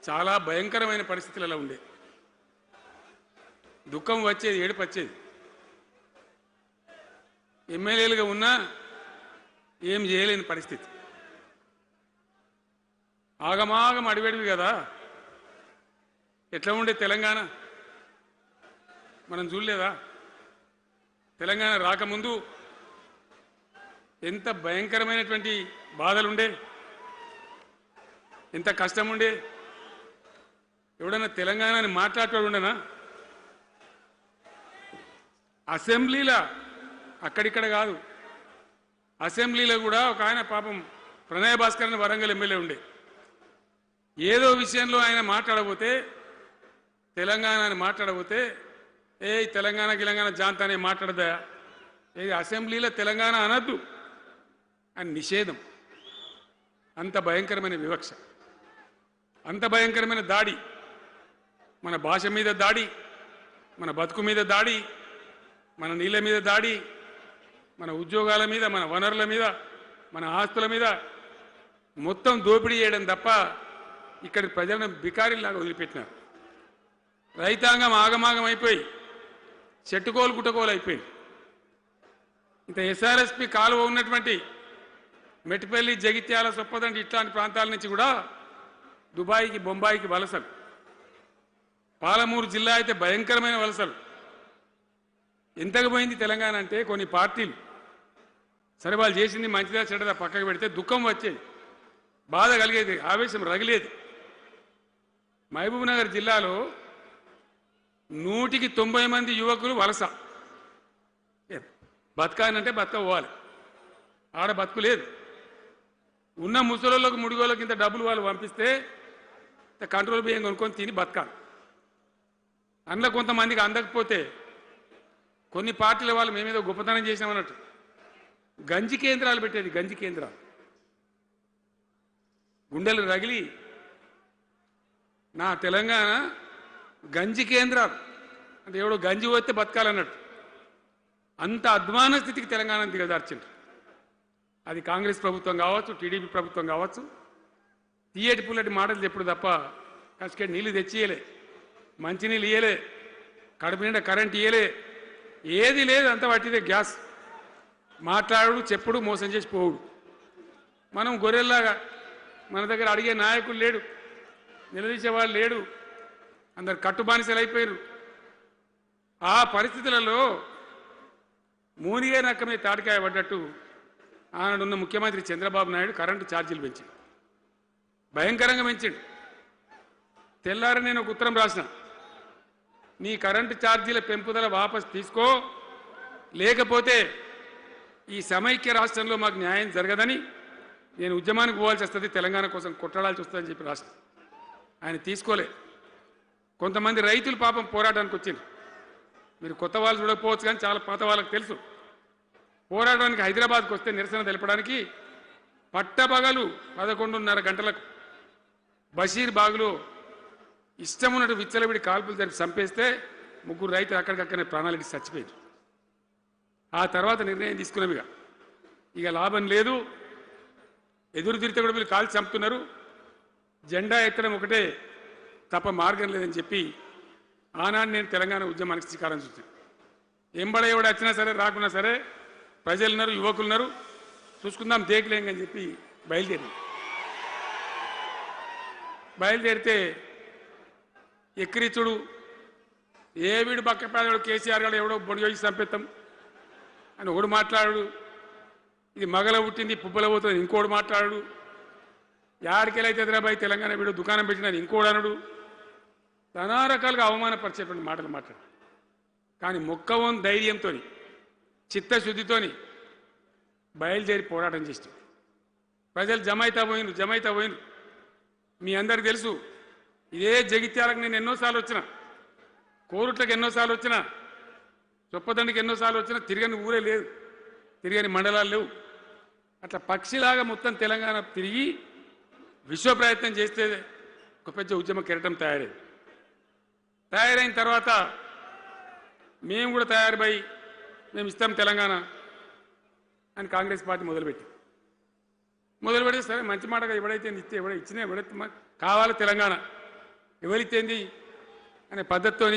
చాలా భయంకరమైన పరిస్థితులలో ఉండే. దుఃఖం వచ్చేది, ఏడుపు వచ్చేది. ఎమ్మెల్యేలుగా ఉన్నా ఏం చేయలేని పరిస్థితి. ఆగమాగం అడివేడివి కదా. ఎట్లా ఉండే తెలంగాణ మనం చూడలేదా? తెలంగాణ రాకముందు ఎంత భయంకరమైనటువంటి బాధలుండే, ఎంత కష్టం ఉండే. ఎవడన్నా తెలంగాణని మాట్లాడేవాడు ఉండనా? అసెంబ్లీలో అక్కడిక్కడ కాదు, అసెంబ్లీలో కూడా ఒక ఆయన పాపం ప్రణయ భాస్కర్ అని వరంగల్ ఎమ్మెల్యే ఉండే. ఏదో విషయంలో ఆయన మాట్లాడబోతే, తెలంగాణని మాట్లాడబోతే, తెలంగాణ గిలంగాణ జాంతానే మాట్లాడదా, ఏది అసెంబ్లీలో తెలంగాణ అనద్దు అని నిషేధం. అంత భయంకరమైన వివక్ష, అంత భయంకరమైన దాడి. మన భాష మీద దాడి, మన బతుకు మీద దాడి, మన నీళ్ళ మీద దాడి, మన ఉద్యోగాల మీద, మన వనరుల మీద, మన ఆస్తుల మీద మొత్తం దోపిడీ చేయడం తప్ప ఇక్కడి ప్రజలను బికారీలాగా వదిలిపెట్టినారు. రైతాంగం ఆగమాగం అయిపోయి చెట్టుకోలు గుట్టకోలు అయిపోయింది. ఇంత ఎస్ఆర్ఎస్పి కాలువ ఉన్నటువంటి మెట్టిపల్లి, జగిత్యాల, సొప్పదండి ఇట్లాంటి ప్రాంతాల నుంచి కూడా దుబాయ్కి, బొంబాయికి వలసలు. పాలమూరు జిల్లా అయితే భయంకరమైన వలసలు. ఎంతకు పోయింది తెలంగాణ అంటే, కొన్ని పార్టీలు సరే వాళ్ళు చేసింది మంచిదా చెడ్డదా పక్కకు పెడితే దుఃఖం వచ్చేది, బాధ కలిగేది, ఆవేశం రగిలేది. మహబూబ్నగర్ జిల్లాలో 190 మంది యువకులు వలస. బతకానంటే బతకపోవాలి, ఆడ బతుకు లేదు. ఉన్న ముసలోళ్ళకు, ముడిగోళ్ళకి ఇంత డబ్బులు వాళ్ళు పంపిస్తే కంట్రోల్ బియ్యం కొనుక్కొని తిని బతకాలి. అందులో కొంతమందికి అందకపోతే కొన్ని పార్టీల వాళ్ళు మేమేదో గొప్పతనం చేసామన్నట్టు గంజి కేంద్రాలు పెట్టేది. గంజి కేంద్రాలు గుండెలు రగిలి, నా తెలంగాణ గంజి కేంద్రాలు అంటే ఎవడో గంజి పోతే బతకాలన్నట్టు అంత అధ్వాన స్థితికి తెలంగాణ దిగజార్చింది. అది కాంగ్రెస్ ప్రభుత్వం కావచ్చు, టీడీపీ ప్రభుత్వం కావచ్చు. తీయటి పుల్లటి మాటలు చెప్పుడు తప్ప కసుకేటి నీళ్లు తెచ్చియలే, మంచినీళ్ళు ఇయ్యలే, కడుపు నిండా కరెంట్ ఇయ్యలే, ఏది లేదు. అంత పట్టిదే గ్యాస్. మాట్లాడు, చెప్పుడు, మోసం చేసి పోవుడు. మనం గొర్రెల్లాగా మన దగ్గర అడిగే నాయకులు లేడు, నిలదీసేవాళ్ళు లేడు, అందరు కట్టుబానిసలు అయిపోయారు. ఆ పరిస్థితులలో మూనిగే నక్కమే తాటికాయ పడ్డట్టు ఆనాడున్న ముఖ్యమంత్రి చంద్రబాబు నాయుడు కరెంటు ఛార్జీలు పెంచాడు, భయంకరంగా పెంచాడు. తెల్లారి నేను ఒక ఉత్తరం రాసిన, నీ కరెంటు ఛార్జీల పెంపుదల వాపస్ తీసుకో, లేకపోతే ఈ సమైక్య రాష్ట్రంలో మాకు న్యాయం జరగదని నేను ఉద్యమానికి పోవాల్సి వస్తుంది, తెలంగాణ కోసం కొట్టడాల్సి వస్తుందని చెప్పి రాసిన. ఆయన తీసుకోలే. కొంతమంది రైతులు పాపం పోరాటానికి వచ్చింది. మీరు కొత్త వాళ్ళు చూడకపోవచ్చు కానీ చాలా పాత వాళ్ళకి తెలుసు. పోరాటానికి హైదరాబాద్కి వస్తే నిరసన తెలపడానికి పట్టపగలు 11:30 గంటలకు బషీర్ బాగులో ఇష్టం ఉన్నట్టు విచ్చలవిడి కాల్పులు జరిపి చంపేస్తే 3 రైతులు అక్కడికక్కడనే ప్రాణాలకి చచ్చిపోయారు. ఆ తర్వాత నిర్ణయం తీసుకున్నాం, ఇక లాభం లేదు, ఎదురు తిరిగితే కూడా వీళ్ళు కాల్చి చంపుతున్నారు, జెండా ఎత్తడం ఒకటే తప్ప మార్గం లేదని చెప్పి ఆనాడు నేను తెలంగాణ ఉద్యమానికి శ్రీకారం చుట్టాను. ఎంబడ ఎవడు వచ్చినా సరే రాకున్నా సరే ప్రజలున్నారు, యువకులున్నారు, చూసుకుందాం దేకలేంగని చెప్పి బయలుదేరితే ఎక్కిరిచుడు, ఏ వీడు బక్కపేదడు కేసీఆర్ గారు ఎవడో బొడి చేసి చంపేస్తాం అని ఒకడు మాట్లాడు, ఇది మగల పుట్టింది పుబ్బల పోతుంది ఇంకోడు మాట్లాడు, యాడికెళ్ళైతే హైదరాబాద్ తెలంగాణ వీడు దుకాణం పెట్టినని ఇంకోడు అనడు, నానా రకాలుగా అవమానపరిచేటువంటి మాటలు మాట్లాడు. కానీ మొక్కవం ధైర్యంతో, చిత్తశుద్ధితోని బయలుదేరి పోరాటం చేస్తాం. ప్రజలు జమైతా పోయిన మీ అందరికి తెలుసు. ఇదే జగిత్యాలకు నేను ఎన్నోసార్లు వచ్చిన, కోరుట్లకు ఎన్నోసార్లు వచ్చిన, చొప్పదండికి ఎన్నోసార్లు వచ్చినా తిరగని ఊరే లేదు, తిరగని మండలాలు లేవు. అట్లా పక్షిలాగా మొత్తం తెలంగాణ తిరిగి విశ్వ ప్రయత్నం చేస్తే ఒక పెద్ద ఉద్యమ కెరటం తయారైన తర్వాత మేము కూడా తయారుపై మేము ఇస్తాం తెలంగాణ అని కాంగ్రెస్ పార్టీ మొదలుపెడితే సరే మంచి మాటగా ఎవడైతే ఇస్తే ఇచ్చినా ఎవడైతే కావాలి తెలంగాణ ఎవరితేంది అనే పద్ధతితోని